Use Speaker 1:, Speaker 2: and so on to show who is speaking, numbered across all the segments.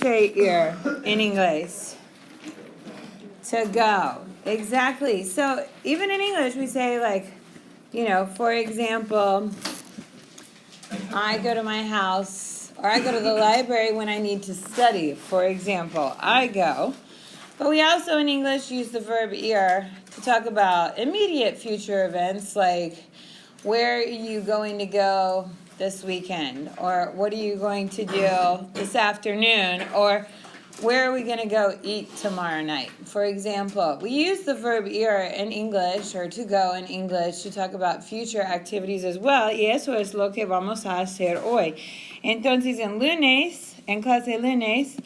Speaker 1: say ir in English? To go. Exactly. So even in English, we say like, for example, I go to my house, or I go to the library when I need to study. For example, I go. But we also in English use the verb ir to talk about immediate future events like where are you going to go this weekend, or what are you going to do this afternoon, or where are we going to go eat tomorrow night? For example, we use the verb ir in English, or to go in English, to talk about future activities as well. Y eso es lo que vamos a hacer hoy. Entonces, en clase lunes,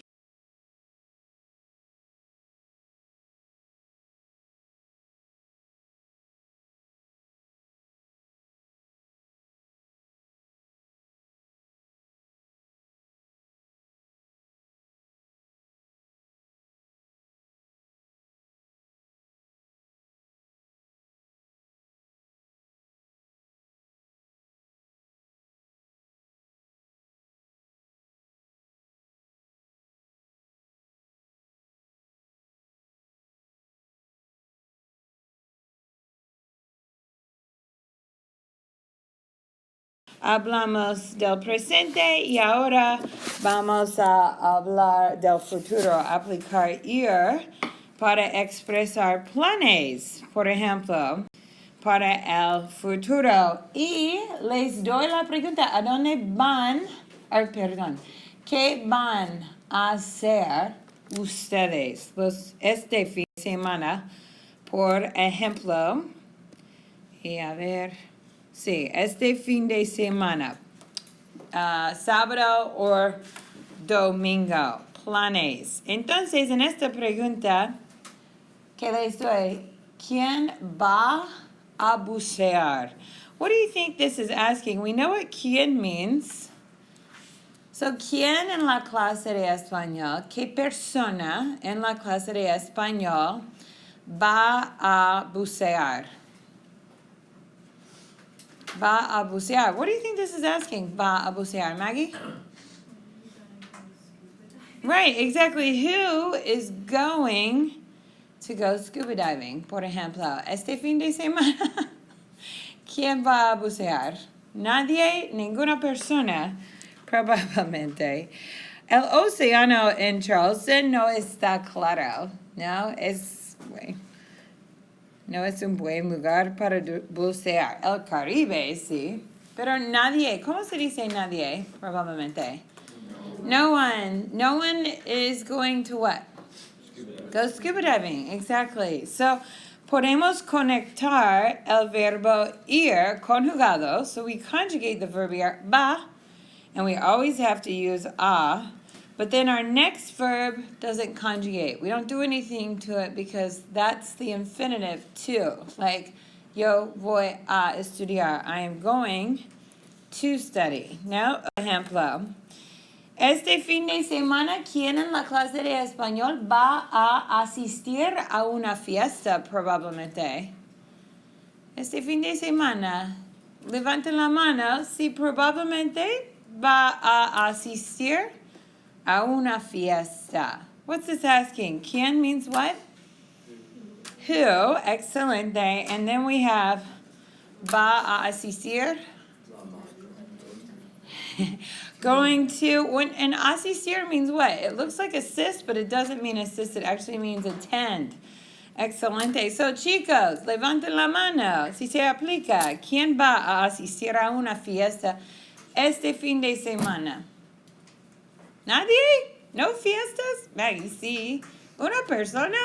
Speaker 1: hablamos del presente y ahora vamos a hablar del futuro, aplicar ir para expresar planes, por ejemplo, para el futuro. Y les doy la pregunta, ¿a dónde van? ¿Qué van a hacer ustedes este fin de semana? Por ejemplo, y a ver... Sí, este fin de semana, sábado o domingo, planes. Entonces, en esta pregunta que les doy, ¿quién va a bucear? What do you think this is asking? We know what quién means. So, ¿quién en la clase de español? ¿Qué persona en la clase de español va a bucear? Va a bucear. What do you think this is asking? Va a bucear. Maggie? Right, exactly. Who is going to go scuba diving? Por ejemplo, este fin de semana. ¿Quién va a bucear? Nadie, ninguna persona, probablemente. El océano en Charleston no está claro, ¿no? No es un buen lugar para bucear. El Caribe, sí. Pero nadie, ¿cómo se dice nadie? Probablemente. No one is going to what? Go scuba diving, exactly. So, podemos conectar el verbo ir conjugado. So we conjugate the verb ir, va, and we always have to use a. But then our next verb doesn't conjugate. We don't do anything to it because that's the infinitive too. Like, yo voy a estudiar. I am going to study. Now, ejemplo. Este fin de semana, ¿quién en la clase de español va a asistir a una fiesta probablemente? Este fin de semana, levanten la mano si probablemente va a asistir a una fiesta. What's this asking? ¿Quién means what? Who. Excelente. And then we have va a asistir. Going to. And asistir means what? It looks like assist, but it doesn't mean assist. It actually means attend. Excelente. So, chicos, levanten la mano si se aplica. ¿Quién va a asistir a una fiesta este fin de semana? ¿Nadie? ¿No fiestas? Maggie, sí. ¿Una persona?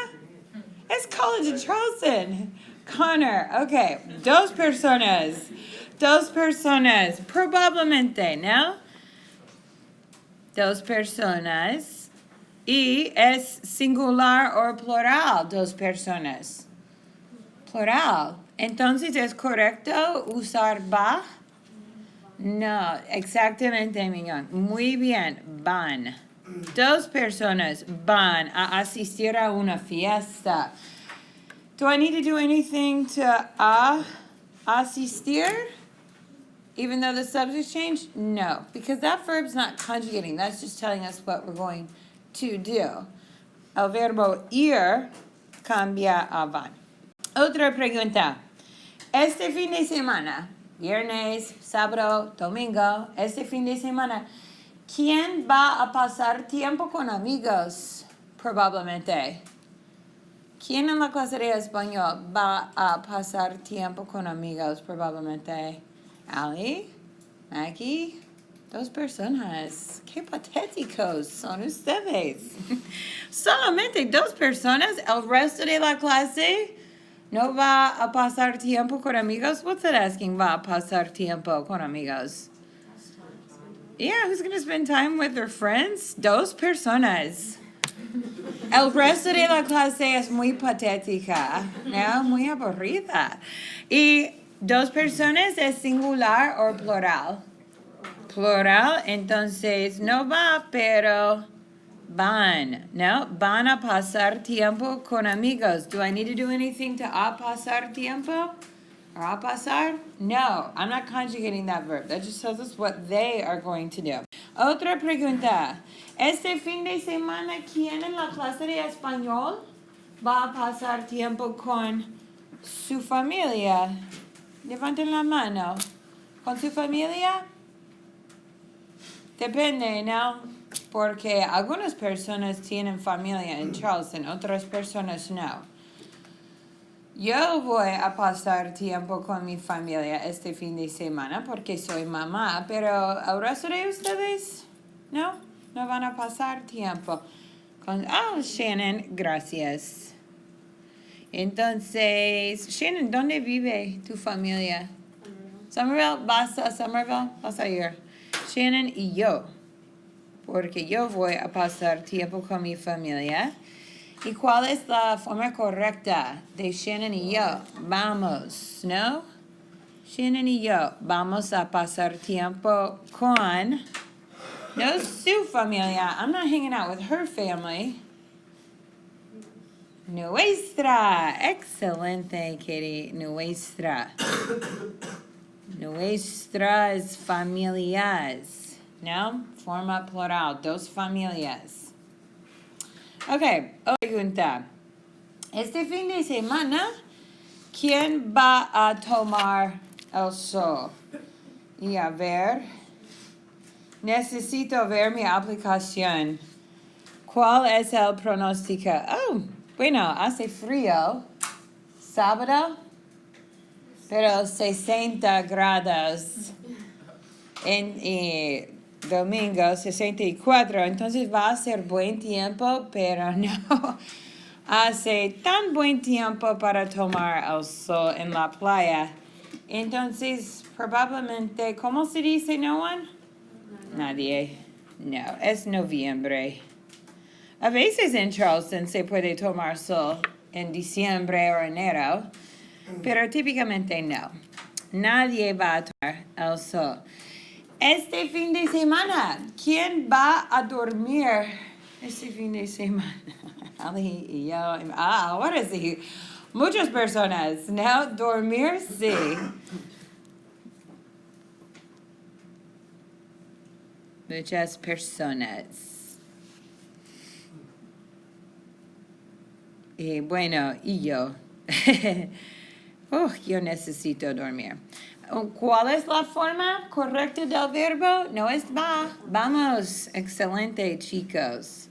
Speaker 1: Es College of Charleston. Connor, okay. Dos personas. Probablemente, ¿no? Dos personas. Y es singular o plural, dos personas. Plural. Entonces, ¿es correcto usar va? No, exactamente, Mignon. Muy bien, van. Dos personas van a asistir a una fiesta. Do I need to do anything to asistir? Even though the subject changed? No, because that verb's not conjugating. That's just telling us what we're going to do. El verbo ir cambia a van. Otra pregunta. Este fin de semana, viernes, sábado, domingo, este fin de semana, ¿quién va a pasar tiempo con amigos? Probablemente. ¿Quién en la clase de español va a pasar tiempo con amigos? Probablemente. Ali, Maggie, 2 personas. ¡Qué patéticos son ustedes! Solamente 2 personas. El resto de la clase no va a pasar tiempo con amigos. What's that asking? Va a pasar tiempo con amigos. Yeah, who's going to spend time with their friends? 2 personas. El resto de la clase es muy patética, ¿no? Muy aburrida. Y 2 personas es singular o plural. Plural, entonces no va, pero van, ¿no? Van a pasar tiempo con amigos. Do I need to do anything to a pasar tiempo? Or a pasar? No, I'm not conjugating that verb. That just tells us what they are going to do. Otra pregunta. Este fin de semana, ¿quién en la clase de español va a pasar tiempo con su familia? Levanten la mano. ¿Con su familia? Depende, ¿no? Porque algunas personas tienen familia en Charleston, otras personas no. Yo voy a pasar tiempo con mi familia este fin de semana porque soy mamá, pero el resto de ustedes, no van a pasar tiempo con... Shannon, gracias. Entonces, Shannon, ¿dónde vive tu familia? Somerville, ¿vas a Somerville? Vas a ir. Shannon y yo, porque yo voy a pasar tiempo con mi familia. ¿Y cuál es la forma correcta de Shannon y yo? Vamos, ¿no? Shannon y yo vamos a pasar tiempo con, no su familia. I'm not hanging out with her family. Nuestra. Excelente, Katie. Nuestra. Nuestras familias. ¿No? Forma plural. 2 familias. Ok, otra pregunta. Este fin de semana, ¿quién va a tomar el sol? Y a ver, necesito ver mi aplicación. ¿Cuál es el pronóstico? Bueno, hace frío. Sábado, pero 60 grados. Domingo 64, entonces va a ser buen tiempo, pero no hace tan buen tiempo para tomar el sol en la playa. Entonces, probablemente, ¿cómo se dice no one? Nadie. No, es noviembre. A veces en Charleston se puede tomar sol en diciembre o enero, pero típicamente no. Nadie va a tomar el sol. Este fin de semana, ¿quién va a dormir este fin de semana? Ali y yo. Ahora sí. Muchas personas, ¿no? Dormir, sí. Muchas personas. Y bueno, y yo. Yo necesito dormir. ¿Cuál es la forma correcta del verbo? No es va. Vamos. Excelente, chicos.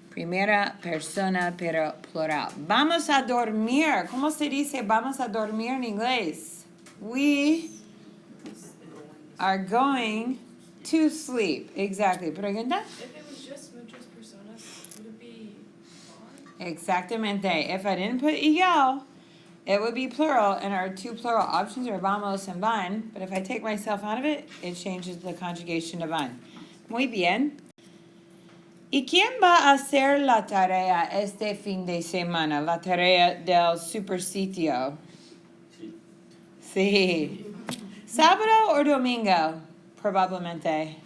Speaker 1: Primera persona, pero plural. Vamos a dormir. ¿Cómo se dice vamos a dormir en inglés? We are going to sleep. Exactly. ¿Pregunta?
Speaker 2: If it was just muchas personas, would it be on?
Speaker 1: Exactamente. If I didn't put yo, it would be plural, and our 2 plural options are vamos and van. But if I take myself out of it, it changes the conjugation to van. Muy bien. ¿Y quién va a hacer la tarea este fin de semana? La tarea del supersitio. Sí. ¿Sábado o domingo? Probablemente.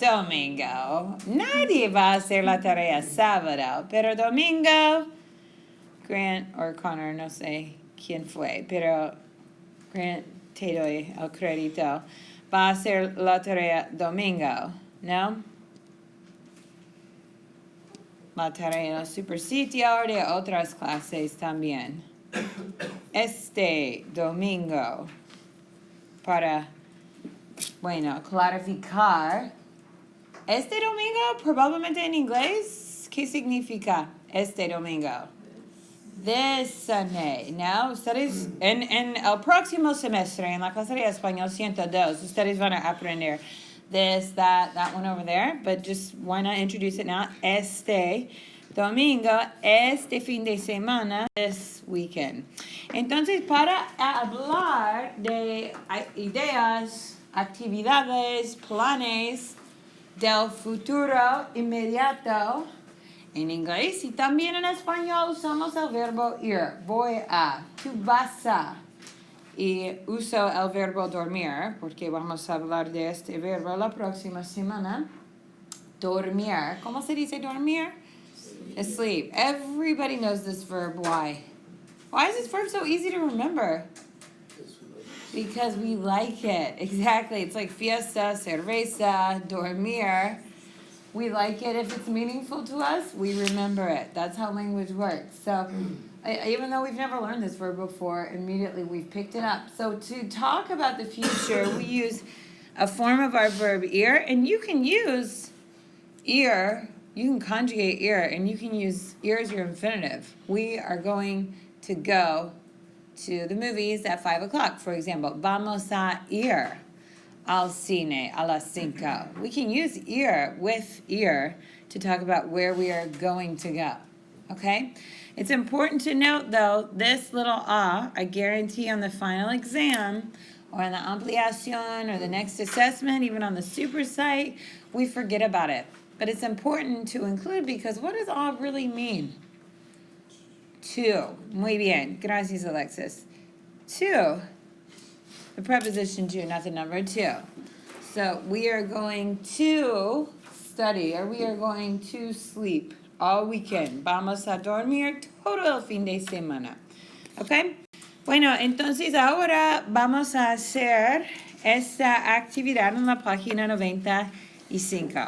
Speaker 1: Domingo. Nadie va a hacer la tarea sábado, pero domingo, Grant o Connor, no sé quién fue, pero Grant, te doy el crédito, va a hacer la tarea domingo, ¿no? la tarea en el supersitio de otras clases también. Este domingo, para, bueno, clarificar. Este domingo, probablemente en inglés, ¿qué significa este domingo? This Sunday. Now, ustedes, en el próximo semestre, en la clase de español 102, ustedes van a aprender this, that one over there, but just why not introduce it now? Este domingo, este fin de semana, this weekend. Entonces, para hablar de ideas, actividades, planes del futuro inmediato, en inglés y también en español usamos el verbo ir. Voy a, tú vas a. Y uso el verbo dormir, porque vamos a hablar de este verbo la próxima semana. Dormir. ¿Cómo se dice dormir? Sleep. Everybody knows this verb. Why? Why is this verb so easy to remember? Because we like it. Exactly. It's like fiesta, cerveza, dormir. We like it if it's meaningful to us. We remember it. That's how language works. So even though we've never learned this verb before, immediately we've picked it up. So to talk about the future, we use a form of our verb ir, and you can use ir, you can conjugate ir, and you can use ir as your infinitive. We are going to go to the movies at 5 o'clock, for example. Vamos a ir al cine a las 5. We can use ir with ir to talk about where we are going to go, okay? It's important to note, though, this little I guarantee on the final exam or on the ampliación or the next assessment, even on the super site, we forget about it. But it's important to include because what does really mean? To. Muy bien. Gracias, Alexis. To. The preposition to, not the number two. So we are going to study or we are going to sleep all weekend. Vamos a dormir todo el fin de semana. ¿Ok? Bueno, entonces ahora vamos a hacer esta actividad en la página 95.